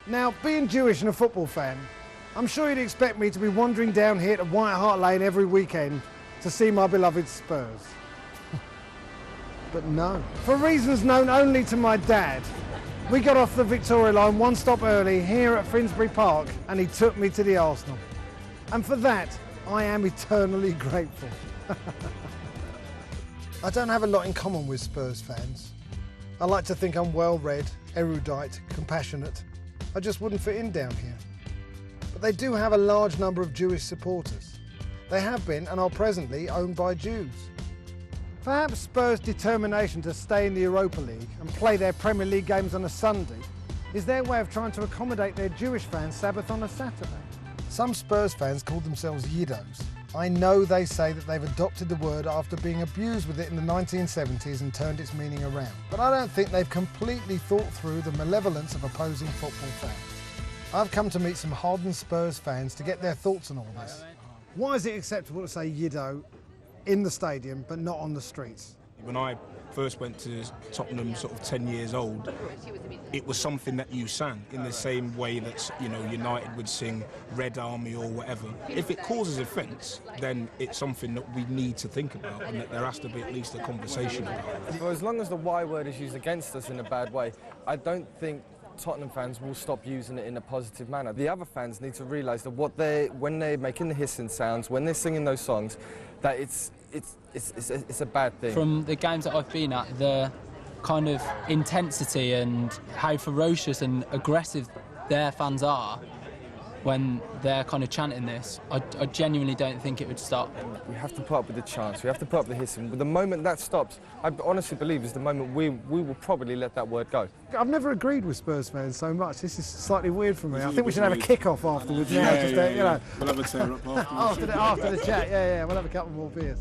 Now, being Jewish and a football fan, I'm sure you'd expect me to be wandering down here to White Hart Lane every weekend to see my beloved Spurs. But no. For reasons known only to my dad, we got off the Victoria line one stop early here at Finsbury Park and he took me to the Arsenal. And for that, I am eternally grateful. I don't have a lot in common with Spurs fans. I like to think I'm well-read, erudite, compassionate. I just wouldn't fit in down here. But they do have a large number of Jewish supporters. They have been and are presently owned by Jews. Perhaps Spurs' determination to stay in the Europa League and play their Premier League games on a Sunday is their way of trying to accommodate their Jewish fans' Sabbath on a Saturday. Some Spurs fans call themselves Yidos. I know they say that they've adopted the word after being abused with it in the 1970s and turned its meaning around. But I don't think they've completely thought through the malevolence of opposing football fans. I've come to meet some hardened Spurs fans to get their thoughts on all this. Why is it acceptable to say Yido in the stadium but not on the streets? When I first went to Tottenham, sort of 10 years old, it was something that you sang in the same way that, you know, United would sing Red Army or whatever. If it causes offence, then it's something that we need to think about and that there has to be at least a conversation about it. Well, as long as the Y word is used against us in a bad way, I don't think Tottenham fans will stop using it in a positive manner. The other fans need to realise that when they're making the hissing sounds, when they're singing those songs, that it's a bad thing. From the games that I've been at, the kind of intensity and how ferocious and aggressive their fans are when they're kind of chanting this, I genuinely don't think it would stop. We have to put up with the chants, we have to put up the hissing. But the moment that stops, I honestly believe is the moment we will probably let that word go. I've never agreed with Spurs fans so much. This is slightly weird for me. I think we should have a kick-off afterwards. You know. We'll have a tear up afterwards. after the chat, yeah, we'll have a couple more beers.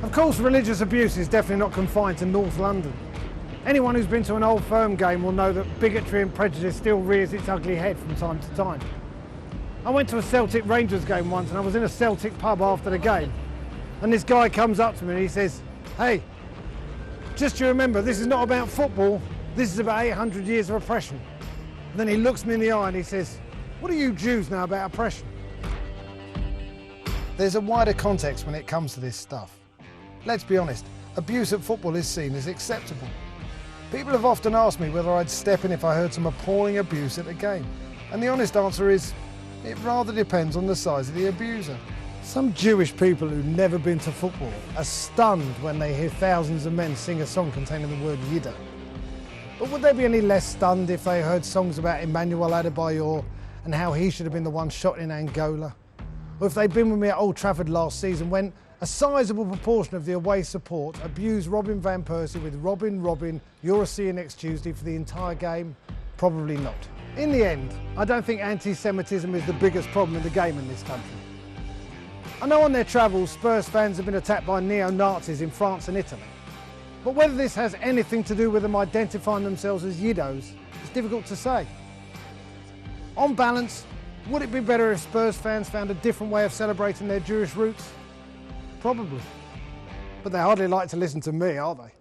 Of course, religious abuse is definitely not confined to North London. Anyone who's been to an Old Firm game will know that bigotry and prejudice still rears its ugly head from time to time. I went to a Celtic Rangers game once and I was in a Celtic pub after the game, and this guy comes up to me and he says, "Hey, just you remember, this is not about football, this is about 800 years of oppression." And then he looks me in the eye and he says, "What do you Jews know about oppression?" There's a wider context when it comes to this stuff. Let's be honest, abuse at football is seen as acceptable. People have often asked me whether I'd step in if I heard some appalling abuse at a game. And the honest answer is, it rather depends on the size of the abuser. Some Jewish people who've never been to football are stunned when they hear thousands of men sing a song containing the word Yido. But would they be any less stunned if they heard songs about Emmanuel Adebayor and how he should have been the one shot in Angola? Or if they'd been with me at Old Trafford last season when a sizable proportion of the away support abused Robin van Persie with Robin, you're a see you next Tuesday for the entire game? Probably not. In the end, I don't think anti-Semitism is the biggest problem in the game in this country. I know on their travels, Spurs fans have been attacked by neo-Nazis in France and Italy. But whether this has anything to do with them identifying themselves as Yidos is difficult to say. On balance, would it be better if Spurs fans found a different way of celebrating their Jewish roots? Probably. But they hardly like to listen to me, are they?